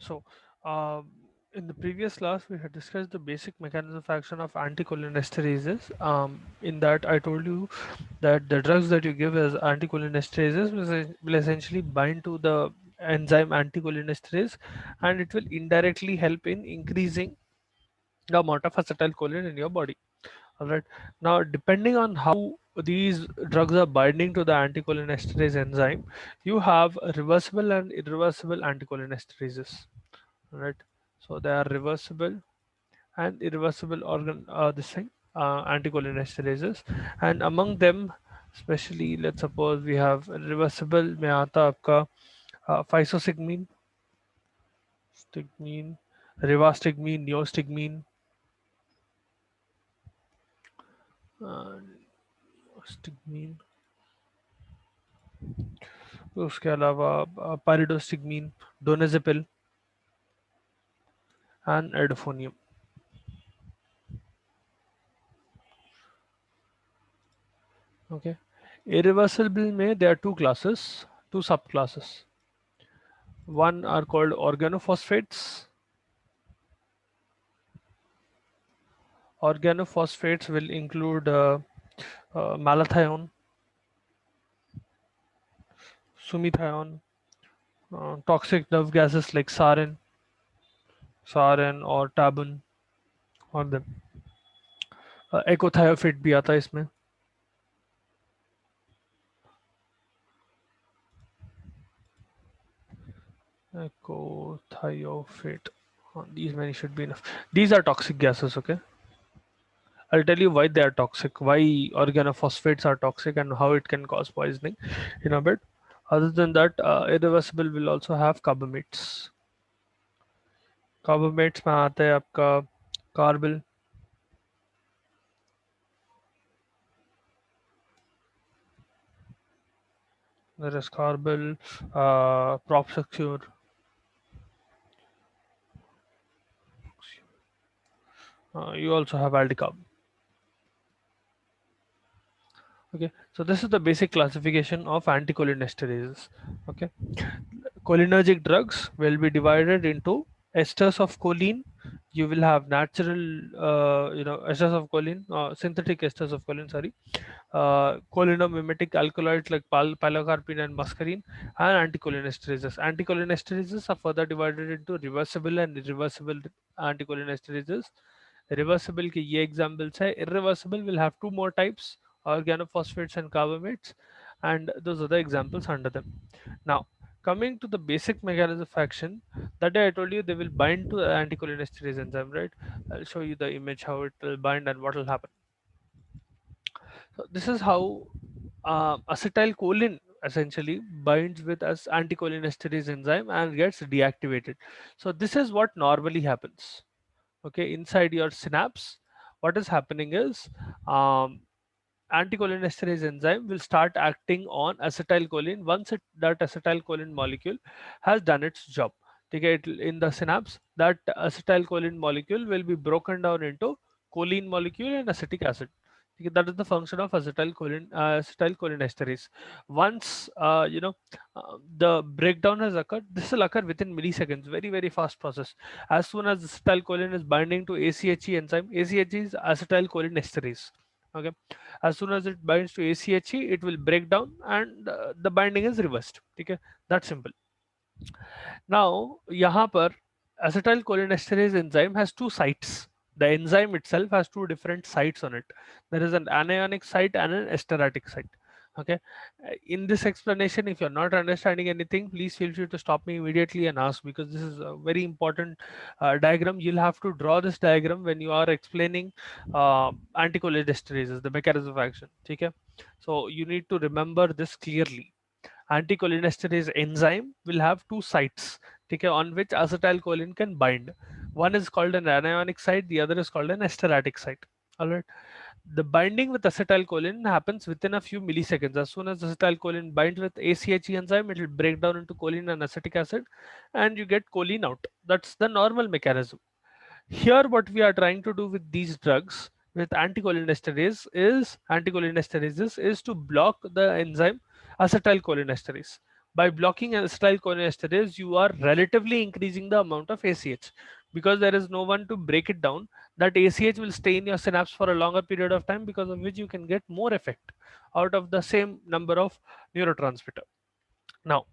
So, in the previous class, we had discussed the basic mechanism of action of anticholinesterases. In that, I told you that the drugs that you give as anticholinesterases will essentially bind to the enzyme anticholinesterase, and it will indirectly help in increasing the amount of acetylcholine in your body. All right. Now, depending on how these drugs are binding to the anticholinesterase enzyme, you have reversible and irreversible anticholinesterases. Right, so they are reversible and irreversible organ this thing anticholinesterases, and among them, especially, let's suppose we have reversible में आता आपका physostigmine, stigmine, rivastigmine, neostigmine, uh, stigmine, उसके अलावा pyridostigmine, donazepam and edofonium. Okay, irreversible में there are two classes, two subclasses. One are called organophosphates. Organophosphates will include malathion, sumithion, toxic nerve gases like sarin और tabun और them. Ecothiophyte भी आता है इसमें. Ecothiophyte. These many should be enough. These are toxic gases, okay? I'll tell you why they are toxic, why organophosphates are toxic, and how it can cause poisoning in a bit. Other than that, irreversible will also have carbamates. Carbamates में आता है आपका carbyl, there is carbyl, proxecure. You also have aldecarb. Okay, so this is the basic classification of anticholinesterases. Okay, cholinergic drugs will be divided into esters of choline. You will have natural, esters of choline, synthetic esters of choline. Sorry, cholinomimetic alkaloids like pilocarpine and muscarine, and anticholinesterases. Anticholinesterases are further divided into reversible and irreversible anticholinesterases. Reversible के ये examples है. Irreversible will have two more types, organophosphates and carbamates, and those are the examples under them. Now, coming to the basic mechanism of action, that day I told you they will bind to the anticholinesterase enzyme, right? I'll show you the image how it will bind and what will happen. So this is how acetylcholine essentially binds with as anticholinesterase enzyme and gets deactivated. So this is what normally happens. Okay, inside your synapse, what is happening is um, anticholinesterase enzyme will start acting on acetylcholine once that acetylcholine molecule has done its job. Okay, in the synapse, that acetylcholine molecule will be broken down into choline molecule and acetic acid. Okay, that is the function of acetylcholinesterase. Once the breakdown has occurred, this will occur within milliseconds. Very very fast process. As soon as acetylcholine is binding to ACHE enzyme, ACHE is acetylcholinesterase. Okay, as soon as it binds to ACHE, it will break down and the binding is reversed. Okay, that's simple. Now, यहाँ पर acetylcholinesterase enzyme has two sites. The enzyme itself has two different sites on it. There is an anionic site and an esteratic site. Okay. In this explanation, if you're not understanding anything, please feel free to stop me immediately and ask, because this is a very important diagram. You'll have to draw this diagram when you are explaining anticholinesterases, the mechanism of action. Okay. So you need to remember this clearly. Anticholinesterase enzyme will have two sites, okay, on which acetylcholine can bind. One is called an anionic site, the other is called an esteratic site. All right. The binding with acetylcholine happens within a few milliseconds. As soon as acetylcholine binds with ACHE enzyme, it will break down into choline and acetic acid, and you get choline out. That's the normal mechanism. Here, what we are trying to do with these drugs, with anticholinesterases, is to block the enzyme acetylcholinesterase. By blocking acetylcholinesterase, you are relatively increasing the amount of ACH because there is no one to break it down. That ACH will stay in your synapse for a longer period of time, because of which you can get more effect out of the same number of neurotransmitter. Now,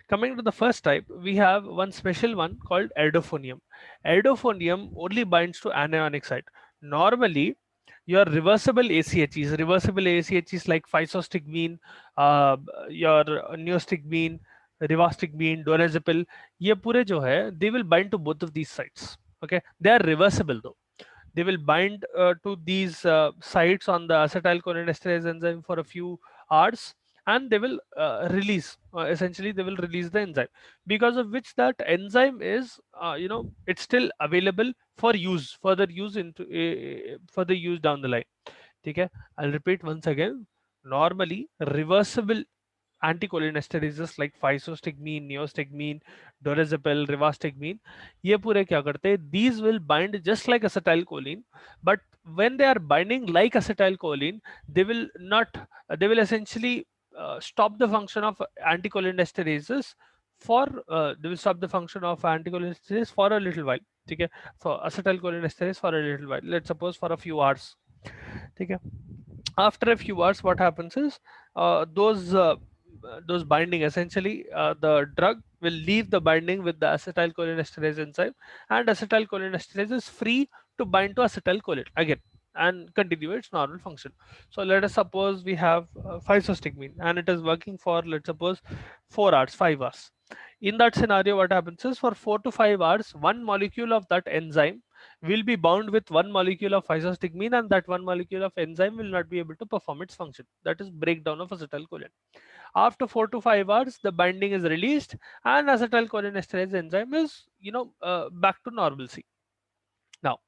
coming to the first type, we have one special one called erdophonium. Erdophonium only binds to anionic site. Normally, your reversible ACHs like physostigmine, uh, your neostigmine, rivastigmine, dorazepam, ये पूरे जो है, they will bind to both of these sites. Okay, they are reversible though. They will bind to these sites on the acetylcholinesterase enzyme for a few hours, and they will release, essentially they will release the enzyme, because of which that enzyme is, it's still available for use, further use into further use down the line. Okay, I'll repeat once again. Normally reversible anticholinesterases like physostigmine, neostigmine, dorazepam, rivastigmine, ये पूरे क्या करते हैं? These will bind just like acetylcholine, but when they are binding like acetylcholine, they will not, they will essentially stop the function of anticholinesterases for, they will stop the function of anticholinesterase for a little while. ठीक है, for acetylcholinesterase for a little while, let's suppose for a few hours. ठीक है, after a few hours what happens is, those binding, essentially the drug will leave the binding with the acetylcholinesterase enzyme, and acetylcholinesterase is free to bind to acetylcholine again and continue its normal function. So let us suppose we have physostigmine and it is working for, let's suppose, 4 hours, 5 hours. In that scenario, what happens is, for 4 to 5 hours, one molecule of that enzyme will be bound with one molecule of physostigmine, and that one molecule of enzyme will not be able to perform its function, that is breakdown of acetylcholine. After 4 to 5 hours, the binding is released and acetylcholinesterase enzyme is, back to normalcy. Now,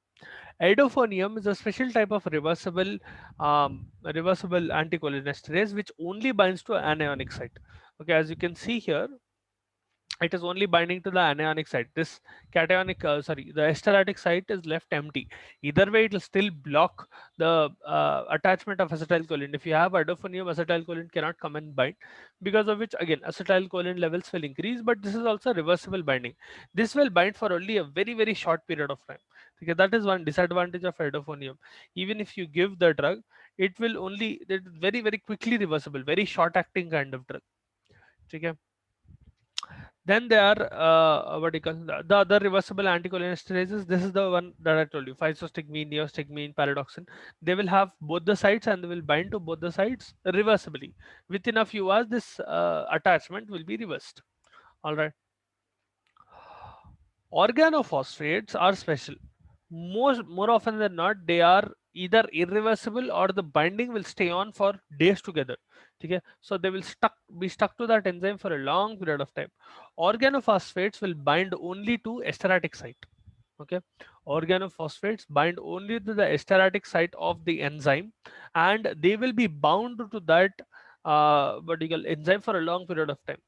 Edophonium is a special type of reversible anticholinesterase which only binds to anionic site. Okay, as you can see here, it is only binding to the anionic site. This cationic, the esteratic site is left empty. Either way, it will still block the attachment of acetylcholine. If you have idophonium, acetylcholine cannot come and bind, because of which, again, acetylcholine levels will increase. But this is also reversible binding. This will bind for only a very, very short period of time. Okay, that is one disadvantage of idophonium. Even if you give the drug, it will only, it is very, very quickly reversible, very short acting kind of drug. Okay. Then there are what do you call the other reversible anticholinesterases. This is the one that I told you: physostigmine, neostigmine, paradoxin. They will have both the sites and they will bind to both the sites reversibly. Within a few hours, this attachment will be reversed. All right. Organophosphates are special. More often than not, they are either irreversible or the binding will stay on for days together. Okay, so they will be stuck to that enzyme for a long period of time. Organophosphates will bind only to esteratic site. Okay, organophosphates bind only to the esteratic site of the enzyme, and they will be bound to that particular enzyme for a long period of time.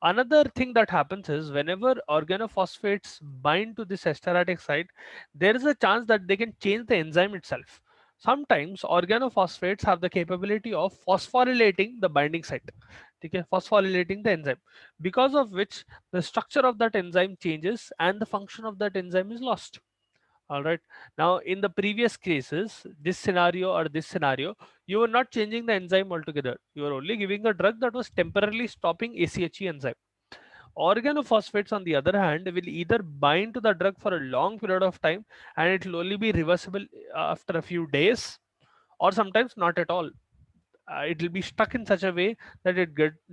Another thing that happens is, whenever organophosphates bind to this esteratic site, there is a chance that they can change the enzyme itself. Sometimes organophosphates have the capability of phosphorylating the binding site. Okay, phosphorylating the enzyme, because of which the structure of that enzyme changes and the function of that enzyme is lost. All right. Now, in the previous cases, this scenario, you were not changing the enzyme altogether. You were only giving a drug that was temporarily stopping ACHE enzyme. Organophosphates, on the other hand, will either bind to the drug for a long period of time, and it will only be reversible after a few days, or sometimes not at all. It will be stuck in such a way that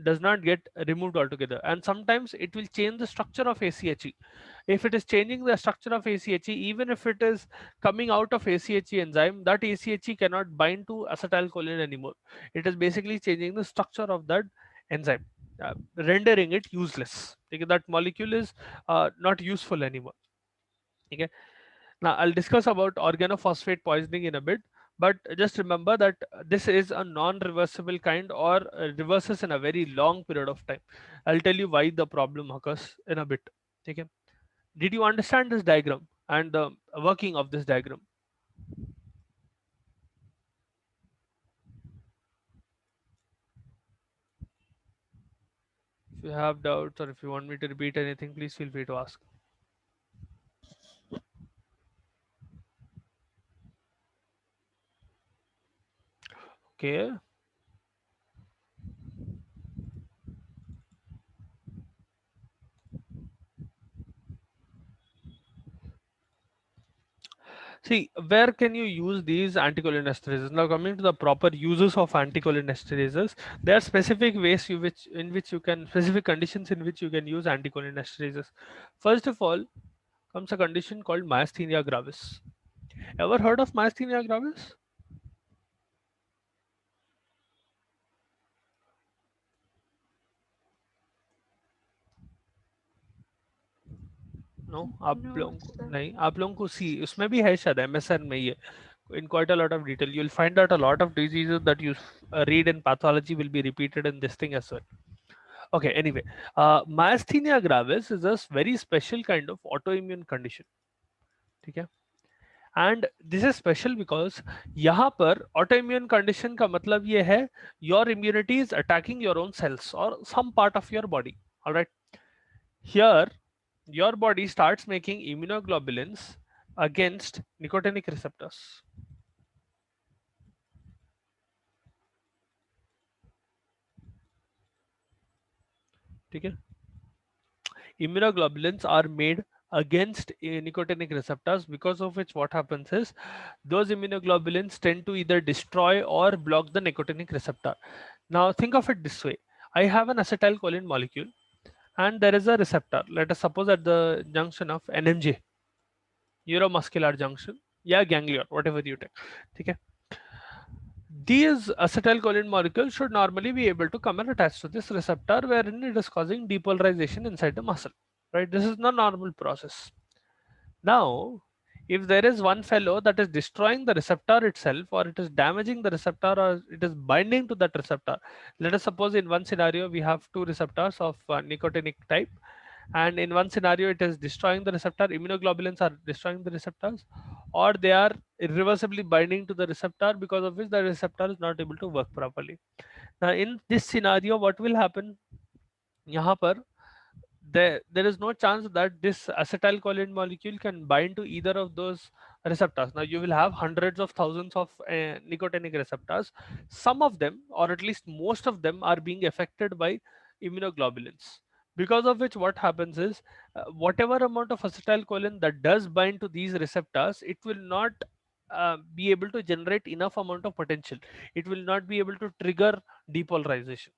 does not get removed altogether, and sometimes it will change the structure of ACHE. If it is changing the structure of ACHE, even if it is coming out of ACHE enzyme, that ACHE cannot bind to acetylcholine anymore. It is basically changing the structure of that enzyme, rendering it useless. Okay, that molecule is not useful anymore. Okay, now I'll discuss about organophosphate poisoning in a bit, but just remember that this is a non-reversible kind, or reverses in a very long period of time. I'll tell you why the problem occurs in a bit. Okay, did you understand this diagram and the working of this diagram? you have doubts or if you want me to repeat anything, please feel free to ask. Okay. See, where can you use these anticholinesterases? Now, coming to the proper uses of anticholinesterases, there are specific ways in which you can, specific conditions in which you can use anticholinesterases. First of all, comes a condition called myasthenia gravis. Ever heard of myasthenia gravis? No, आप No, लोगों को sir. नहीं, आप लोगों को सी उसमें भी है शायद, एमएसएन में ही है. In quite a lot of detail, you'll find that a lot of diseases that you read in pathology will be repeated in this thing as well. Okay, anyway, myasthenia gravis is a very special kind of autoimmune condition. ठीक है. And this is special because यहाँ पर autoimmune condition का मतलब ये है your immunity is attacking your own cells or some part of your body. All right. Here your body starts making immunoglobulins against nicotinic receptors. ठीक है. Immunoglobulins are made against nicotinic receptors, because of which what happens is those immunoglobulins tend to either destroy or block the nicotinic receptor. Now think of it this way. I have an acetylcholine molecule and there is a receptor, let us suppose at the junction of NMJ, neuromuscular junction, yeah, ganglion, whatever you take. Okay. These acetylcholine molecules should normally be able to come and attach to this receptor wherein it is causing depolarization inside the muscle. Right? This is the normal process. Now, if there is one fellow that is destroying the receptor itself, or it is damaging the receptor, or it is binding to that receptor, let us suppose in one scenario we have two receptors of nicotinic type, and in one scenario it is destroying the receptor, immunoglobulins are destroying the receptors, or they are irreversibly binding to the receptor, because of which the receptor is not able to work properly. Now, in this scenario, what will happen? यहाँ पर there is no chance that this acetylcholine molecule can bind to either of those receptors. Now you will have hundreds of thousands of nicotinic receptors. Some of them, or at least most of them, are being affected by immunoglobulins, because of which what happens is whatever amount of acetylcholine that does bind to these receptors, it will not be able to generate enough amount of potential. It will not be able to trigger depolarization.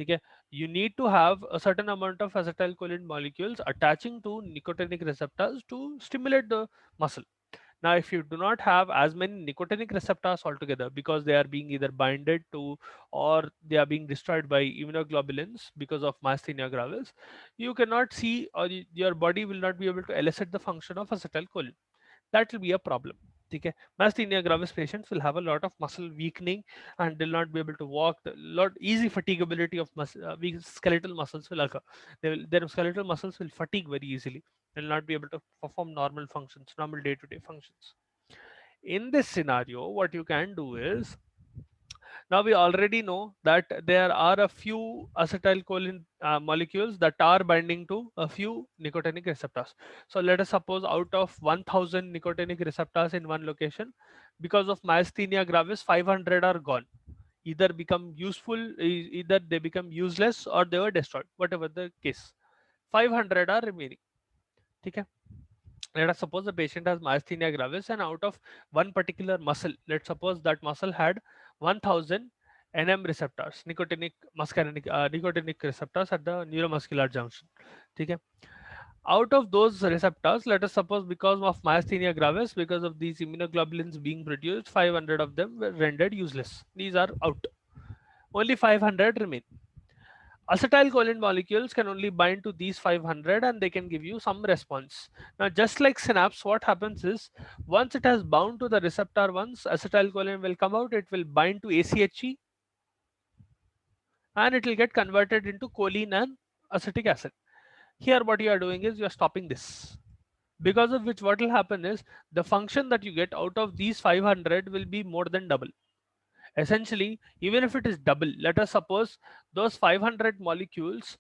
Okay. You need to have a certain amount of acetylcholine molecules attaching to nicotinic receptors to stimulate the muscle. Now, if you do not have as many nicotinic receptors altogether, because they are being either binded to or they are being destroyed by immunoglobulins because of myasthenia gravis, you cannot see, or your body will not be able to elicit the function of acetylcholine. That will be a problem. Okay. Myasthenia gravis patients will have a lot of muscle weakening and they'll not be able to walk. The lot easy fatigability of weak skeletal muscles will occur. Their skeletal muscles will fatigue very easily. They'll not be able to perform normal functions, normal day-to-day functions. In this scenario, what you can do is, now we already know that there are a few acetylcholine molecules that are binding to a few nicotinic receptors. So let us suppose out of 1000 nicotinic receptors in one location, because of myasthenia gravis, 500 are gone. Either become useful, either they become useless or they were destroyed, whatever the case. 500 are remaining. Okay. Let us suppose the patient has myasthenia gravis and out of one particular muscle, let's suppose that muscle had 1000 NM receptors, nicotinic receptors at the neuromuscular junction. Okay. Out of those receptors, let us suppose because of myasthenia gravis, because of these immunoglobulins being produced, 500 of them were rendered useless. These are out. Only 500 remain. Acetylcholine molecules can only bind to these 500 and they can give you some response. Now, just like synapse, what happens is once it has bound to the receptor, once acetylcholine will come out, it will bind to ACHE and it will get converted into choline and acetic acid. Here, what you are doing is you are stopping this. Because of which, what will happen is the function that you get out of these 500 will be more than double. Essentially, even if it is double, let us suppose those 500 molecules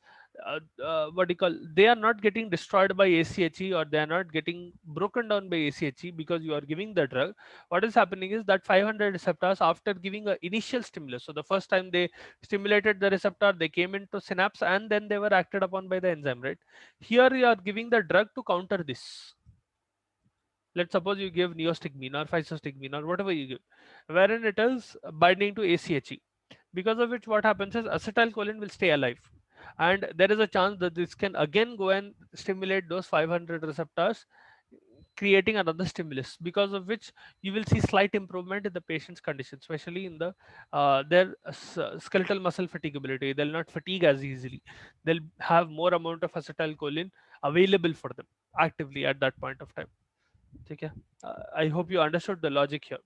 what do you call, they are not getting destroyed by ACHE, or they are not getting broken down by ACHE because you are giving the drug. What is happening is that 500 receptors, after giving a initial stimulus, so the first time they stimulated the receptor, they came into synapse and then they were acted upon by the enzyme, right? Here you are giving the drug to counter this. Let's suppose you give neostigmine or physostigmine or whatever you give, wherein it is binding to ACHE, because of which what happens is acetylcholine will stay alive, and there is a chance that this can again go and stimulate those 500 receptors, creating another stimulus, because of which you will see slight improvement in the patient's condition, especially in the their skeletal muscle fatigability. They'll not fatigue as easily, they'll have more amount of acetylcholine available for them actively at that point of time. Okay, I hope you understood the logic here.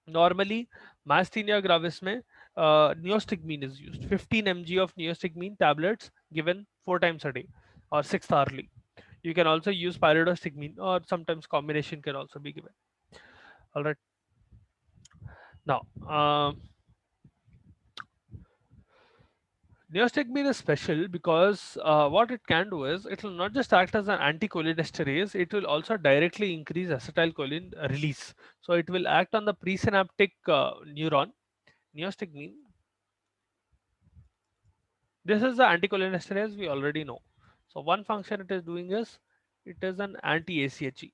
Normally myasthenia gravis में neostigmine is used, 15 mg of neostigmine tablets given 4 times a day or 6 hourly. You can also use pyridostigmine, or sometimes combination can also be given. All right. Now, neostigmine is special because what it can do is it will not just act as an anticholinesterase, it will also directly increase acetylcholine release. So it will act on the presynaptic neuron. Neostigmine, this is the anticholinesterase we already know. So one function it is doing is it is an anti-ACHE.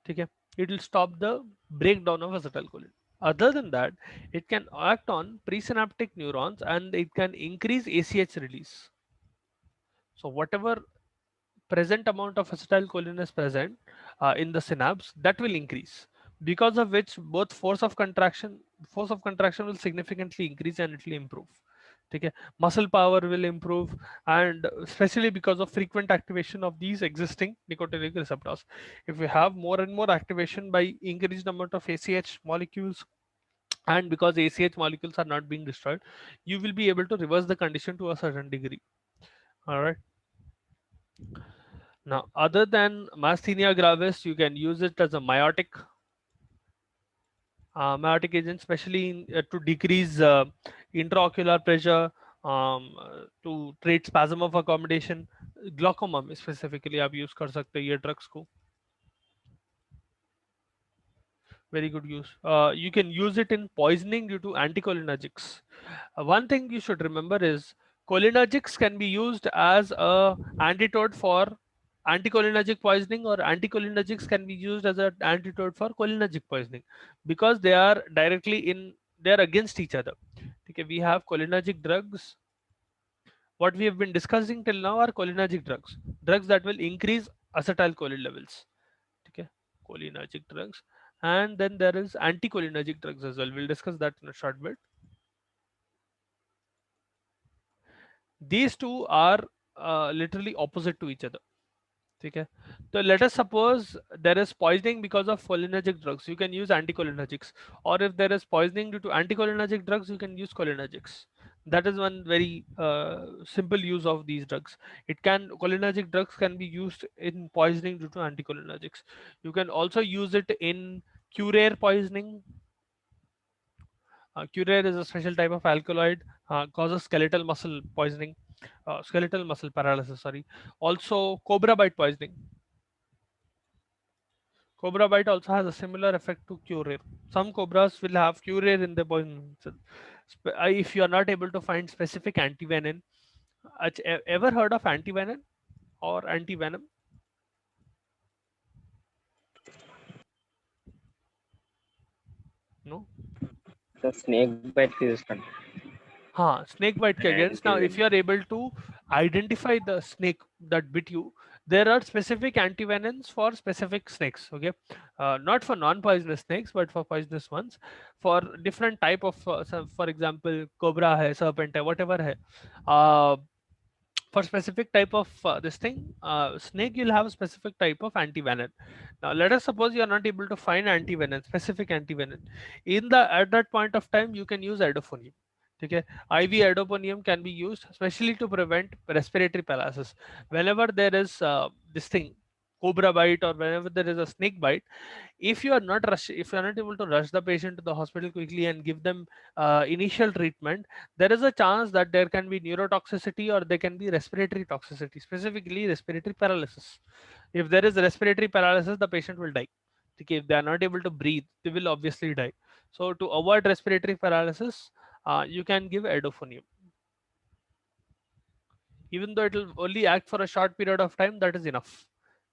Okay, it will stop the breakdown of acetylcholine. Other than that, it can act on presynaptic neurons and it can increase ACH release. So whatever present amount of acetylcholine is present in the synapse, that will increase, because of which both force of contraction will significantly increase and it will improve. Okay, muscle power will improve, and especially because of frequent activation of these existing nicotinic receptors. If we have more and more activation by increased amount of ACH molecules, and because ACH molecules are not being destroyed, you will be able to reverse the condition to a certain degree. All right. Now, other than Myasthenia gravis, you can use it as a myotic agent, especially to decrease intraocular pressure, to treat spasm of accommodation, glaucoma में specifically आप use कर सकते हैं ये drugs को. Very good use. You can use it in poisoning due to anticholinergics. One thing you should remember is cholinergics can be used as a antidote for anticholinergic poisoning, or anticholinergics can be used as an antidote for cholinergic poisoning, because they are they are against each other. Okay, we have cholinergic drugs. What we have been discussing till now are cholinergic drugs, drugs that will increase acetylcholine levels. Okay, cholinergic drugs, and then there is anticholinergic drugs as well. We'll discuss that in a short bit. These two are literally opposite to each other. Okay, so let us suppose there is poisoning because of cholinergic drugs, you can use anticholinergics, or if there is poisoning due to anticholinergic drugs, you can use cholinergics. That is one very simple use of these drugs. Cholinergic drugs can be used in poisoning due to anticholinergics. You can also use it in curare poisoning. Curare is a special type of alkaloid, causes skeletal muscle poisoning, skeletal muscle paralysis. Sorry. Also, cobra bite poisoning. Cobra bite also has a similar effect to curare. Some cobras will have curare in the poison. So, if you are not able to find specific antivenin, ever heard of antivenin or antivenom? No. The snake bite resistant हाँ, snake bite के against. Now, if antivenom. you are able to identify the snake that bit you, there are specific antivenins for specific snakes. Okay, not for non-poisonous snakes, but for poisonous ones. For different type of, for example, cobra है, serpent है, whatever है. For specific type of this thing, snake, you'll have a specific type of antivenin. Now, let us suppose you are not able to find antivenin, specific antivenin. At that point of time, you can use idofonium. Okay, IV idoponium can be used especially to prevent respiratory paralysis. Whenever there is this thing, cobra bite or whenever there is a snake bite, if you are not if you are not able to rush the patient to the hospital quickly and give them initial treatment, there is a chance that there can be neurotoxicity or there can be respiratory toxicity, specifically respiratory paralysis. If there is respiratory paralysis, the patient will die. Okay, if they are not able to breathe, they will obviously die. So to avoid respiratory paralysis, you can give edofonium. Even though it will only act for a short period of time, that is enough.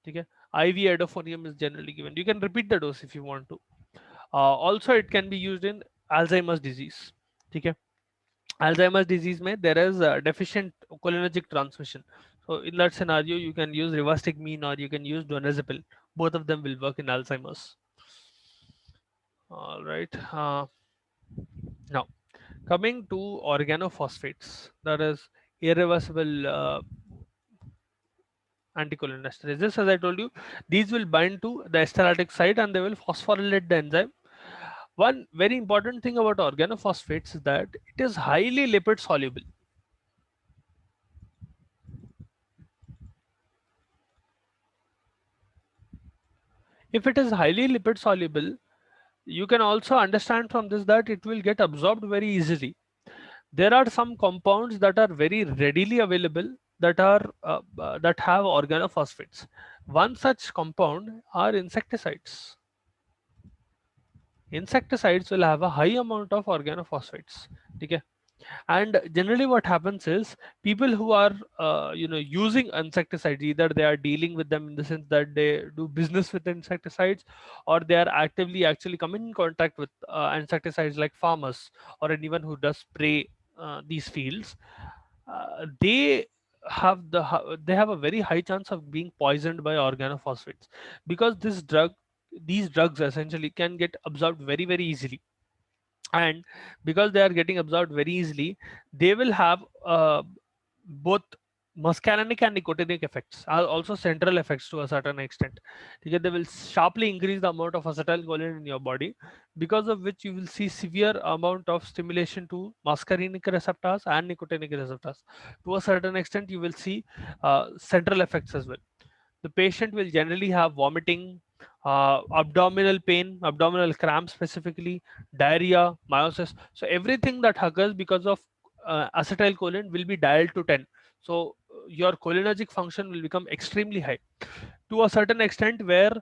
Okay, IV edofonium is generally given. You can repeat the dose if you want to. Also, it can be used in Alzheimer's disease. Okay, Alzheimer's disease में there is deficient cholinergic transmission. So in that scenario, you can use rivastigmine or you can use donazepam. Both of them will work in Alzheimer's. All right. Now coming to organophosphates, that is irreversible anticholinesterase. As I told you, these will bind to the esteratic site and they will phosphorylate the enzyme. One very important thing about organophosphates is that it is highly lipid soluble. If it is highly lipid soluble, you can also understand from this that it will get absorbed very easily. There are some compounds that are very readily available that have organophosphates. One such compound are insecticides. Insecticides will have a high amount of organophosphates. Okay, and generally what happens is people who are using insecticides, either they are dealing with them in the sense that they do business with insecticides, or they are actively actually coming in contact with insecticides, like farmers or anyone who does spray these fields. They they have a very high chance of being poisoned by organophosphates, because these drugs essentially can get absorbed very very easily. And because they are getting absorbed very easily, they will have both muscarinic and nicotinic effects, are also central effects to a certain extent. Okay, they will sharply increase the amount of acetylcholine in your body, because of which you will see severe amount of stimulation to muscarinic receptors and nicotinic receptors. To a certain extent, you will see central effects as well. The patient will generally have vomiting, abdominal pain, abdominal cramps specifically, diarrhea, meiosis. So everything that occurs because of acetylcholine will be dialed to 10. So your cholinergic function will become extremely high to a certain extent, where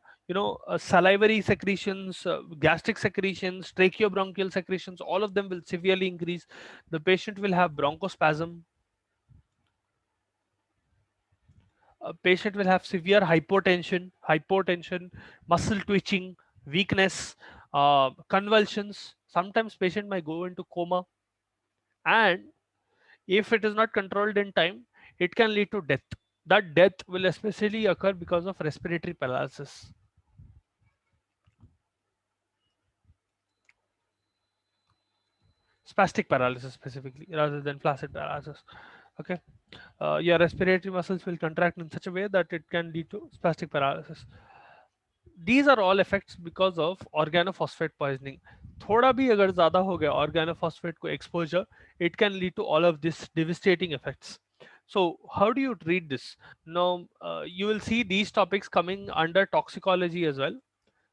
salivary secretions, gastric secretions, tracheobronchial secretions, all of them will severely increase. The patient will have bronchospasm. A patient will have severe hypotension, muscle twitching, weakness, convulsions. Sometimes patient might go into coma, and if it is not controlled in time, it can lead to death. That death will especially occur because of respiratory paralysis, spastic paralysis specifically, rather than flaccid paralysis. Okay, your respiratory muscles will contract in such a way that it can lead to spastic paralysis. These are all effects because of organophosphate poisoning. थोड़ा भी अगर ज़्यादा हो गया organophosphate को exposure, it can lead to all of these devastating effects. So how do you treat this? Now you will see these topics coming under toxicology as well.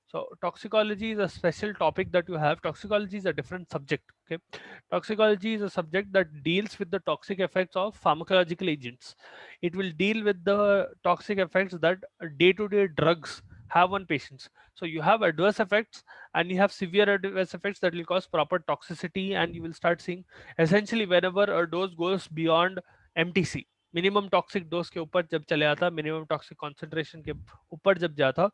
So toxicology is a special topic that you have. Toxicology is a different subject. Okay, toxicology is a subject that deals with the toxic effects of pharmacological agents. It will deal with the toxic effects that day-to-day drugs have on patients. So you have adverse effects and you have severe adverse effects that will cause proper toxicity, and you will start seeing essentially whenever a dose goes beyond MTC, minimum toxic dose के ऊपर जब चले आता, minimum toxic concentration के ऊपर जब जाता,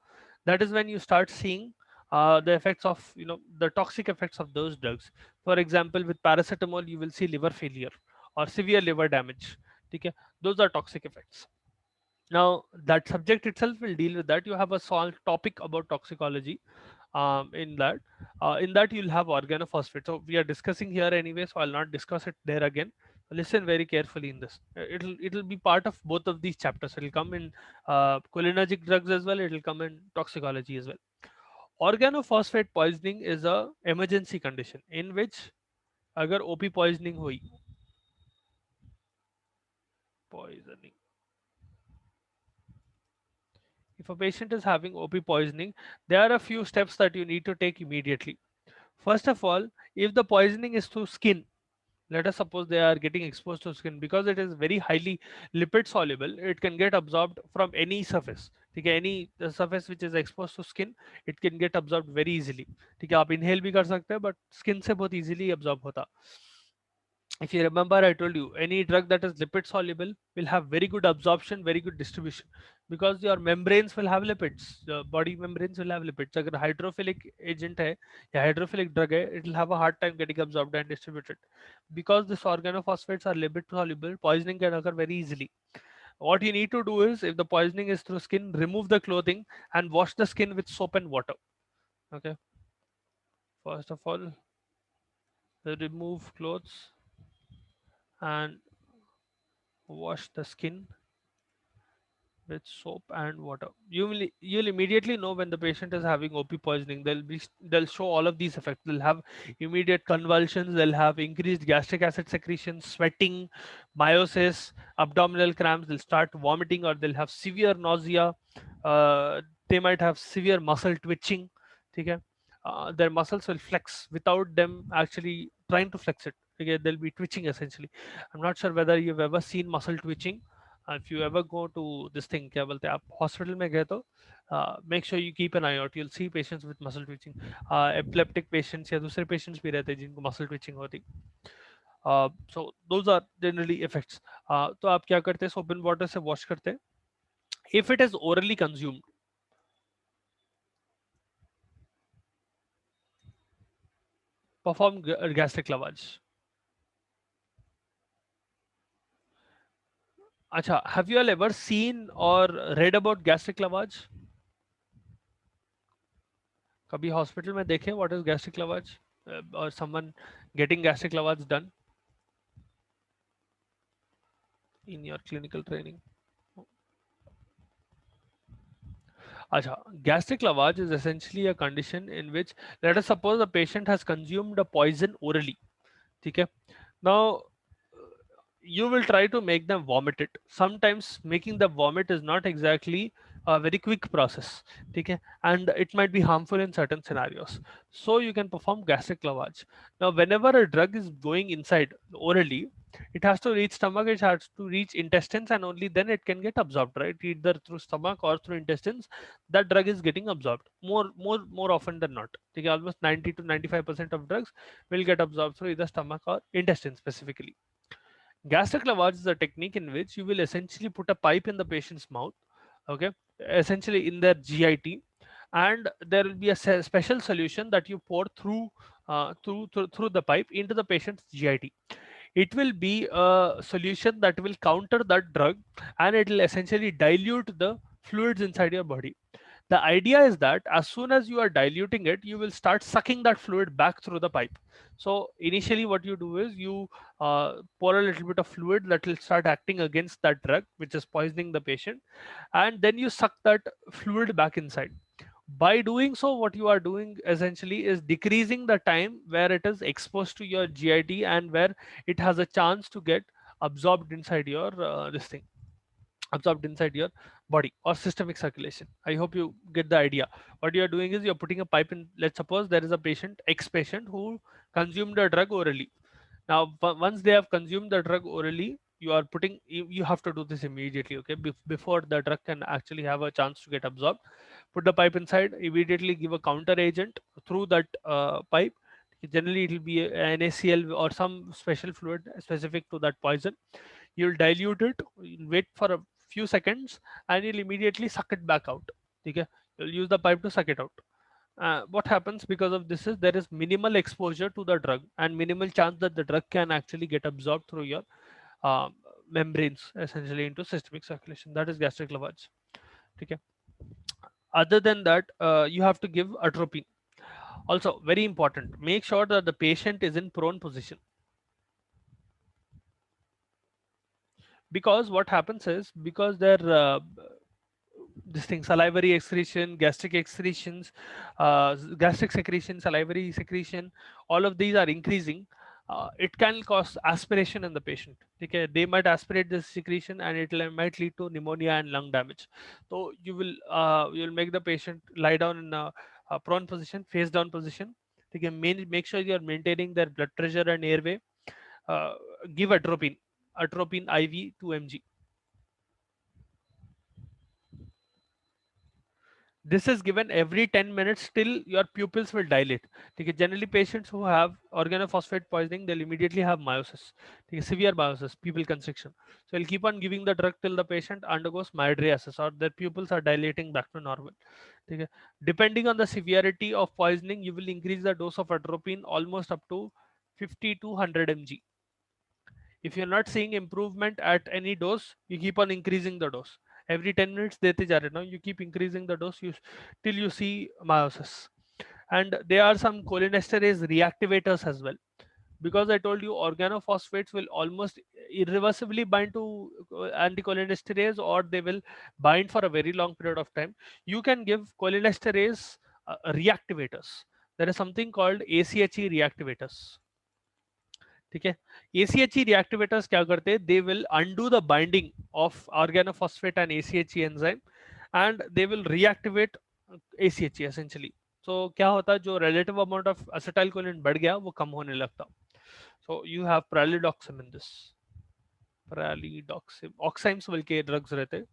that is when you start seeing the effects of the toxic effects of those drugs. For example, with paracetamol you will see liver failure or severe liver damage. Okay, those are toxic effects. Now that subject itself will deal with that. You have a solved topic about toxicology. In that you'll have organophosphate. So we are discussing here anyway, so I'll not discuss it there again. Listen very carefully in this. It'll be part of both of these chapters. It'll come in cholinergic drugs as well. It'll come in toxicology as well. Organophosphate poisoning is a emergency condition in which agar OP poisoning hui, poisoning, if a patient is having OP poisoning, there are a few steps that you need to take immediately. First of all, if the poisoning is through skin, let us suppose they are getting exposed to skin, because it is very highly lipid soluble, it can get absorbed from any surface. ठीक है, any surface which is exposed to skin, it can get absorbed very easily. ठीक है, आप inhale भी कर सकते हैं, but skin से बहुत easily absorb होता. If you remember, I told you any drug that is lipid soluble will have very good absorption, very good distribution, because your membranes will have lipids. The body membranes will have lipids. अगर hydrophilic agent है या hydrophilic drug है, it will have a hard time getting absorbed and distributed. Because these organophosphates are lipid soluble, poisoning can occur very easily. What you need to do is, if the poisoning is through skin, remove the clothing and wash the skin with soap and water. Okay. First of all, remove clothes and wash the skin with soap and water. You'll immediately know when the patient is having OP poisoning. They'll show all of these effects. They'll have immediate convulsions. They'll have increased gastric acid secretion, sweating, meiosis, abdominal cramps. They'll start vomiting, or they'll have severe nausea. They might have severe muscle twitching. Okay, their muscles will flex without them actually trying to flex it. Okay, they'll be twitching essentially. I'm not sure whether you've ever seen muscle twitching. If you ever go to this thing, क्या बोलते हैं आप, hospital में गए तो make sure you keep an eye out. You'll see patients with muscle twitching. Epileptic patients या दूसरे patients भी रहते हैं जिनको muscle twitching होती. So those are generally effects. तो आप क्या करते हैं, soap and water से wash करते हैं. If it is orally consumed, perform gastric lavage. अच्छा, have you all ever seen or read about gastric lavage? कभी हॉस्पिटल में देखे व्हाट इज गैस्ट्रिक लवाज, और someone getting gastric लवाज done in your clinical training? Acha, gastric lavage is essentially a condition in which, let us suppose a patient has consumed a poison orally. Okay. Now, you will try to make them vomit it. Sometimes making the vomit is not exactly a very quick process. Okay. And it might be harmful in certain scenarios. So you can perform gastric lavage. Now, whenever a drug is going inside orally, it has to reach stomach, it has to reach intestines, and only then it can get absorbed, right? Either through stomach or through intestines, that drug is getting absorbed more often than not. Okay, almost 90 to 95% of drugs will get absorbed through either stomach or intestine specifically. Gastric lavage is a technique in which you will essentially put a pipe in the patient's mouth, okay, essentially in their GIT, and there will be a special solution that you pour through the pipe into the patient's GIT. It will be a solution that will counter that drug, and it will essentially dilute the fluids inside your body. The idea is that as soon as you are diluting it, you will start sucking that fluid back through the pipe. So initially what you do is you pour a little bit of fluid that will start acting against that drug which is poisoning the patient, and then you suck that fluid back inside. By doing so, what you are doing essentially is decreasing the time where it is exposed to your GIT and where it has a chance to get absorbed inside your this thing, absorbed inside your body or systemic circulation. I hope you get the idea. What you are doing is you're putting a pipe in. Let's suppose there is a patient, X patient, who consumed a drug orally. Now, once they have consumed the drug orally, you are putting, you have to do this immediately, okay, before the drug can actually have a chance to get absorbed. Put the pipe inside, immediately give a counter agent through that pipe. Generally it will be an NaCl or some special fluid specific to that poison. You'll dilute it, you'll wait for a few seconds, and you'll immediately suck it back out. Okay, you'll use the pipe to suck it out. What happens because of this is there is minimal exposure to the drug and minimal chance that the drug can actually get absorbed through your uh, membranes essentially into systemic circulation. That is gastric lavage. Okay. Other than that, you have to give atropine. Also, very important, make sure that the patient is in prone position, because what happens is, because their this thing, salivary excretion, gastric excretions, gastric secretion, salivary secretion, all of these are increasing. it can cause aspiration in the patient. Okay, they might aspirate this secretion and might lead to pneumonia and lung damage. So you'll make the patient lie down in a prone position, face down position. Okay, make sure you're maintaining their blood pressure and airway. uh, Give atropine IV 2 mg. This is given every 10 minutes till your pupils will dilate. Okay, generally patients who have organophosphate poisoning, they'll immediately have meiosis. Okay, severe meiosis, pupil constriction. So you'll keep on giving the drug till the patient undergoes mydriasis or their pupils are dilating back to normal. Okay. Depending on the severity of poisoning, you will increase the dose of atropine almost up to 50 to 100 mg. If you're not seeing improvement at any dose, you keep on increasing the dose. Every 10 minutes देते जा रहे ना, you keep increasing the dose till you see meiosis. And there are some cholinesterase reactivators as well, because I told you organophosphates will almost irreversibly bind to anticholinesterase, or they will bind for a very long period of time. You can give cholinesterase reactivators. There is something called ACHE reactivators. ठीक है. ACHE reactivators क्या करते हैं? They will undo the binding of organophosphate and ACHE enzyme, and they will reactivate ACHE essentially. So क्या होता है, जो relative amount of acetylcholine बढ़ गया वो कम होने लगता. So you have pralidoxim in this. Pralidoxim, oximes बोल के drugs रहते हैं.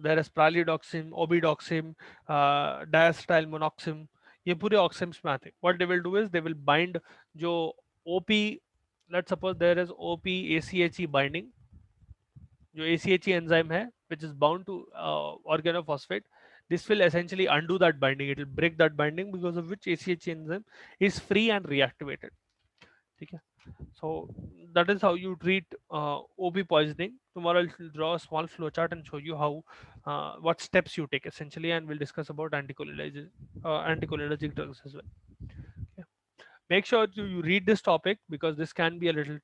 There is pralidoxim, obidoxim, diacetyl monoxim. ये पूरे oximes में आते हैं. What they will do is they will bind जो OP, let's suppose there is OP ACHE binding, जो ACHE enzyme है, which is bound to organophosphate. This will essentially undo that binding. It will break that binding, because of which ACHE enzyme is free and reactivated. ठीक है. So that is how you treat OB poisoning. Tomorrow I'll draw a small flowchart and show you how what steps you take essentially, and we'll discuss about anticholinergic drugs as well. Okay. Make sure you read this topic, because this can be a little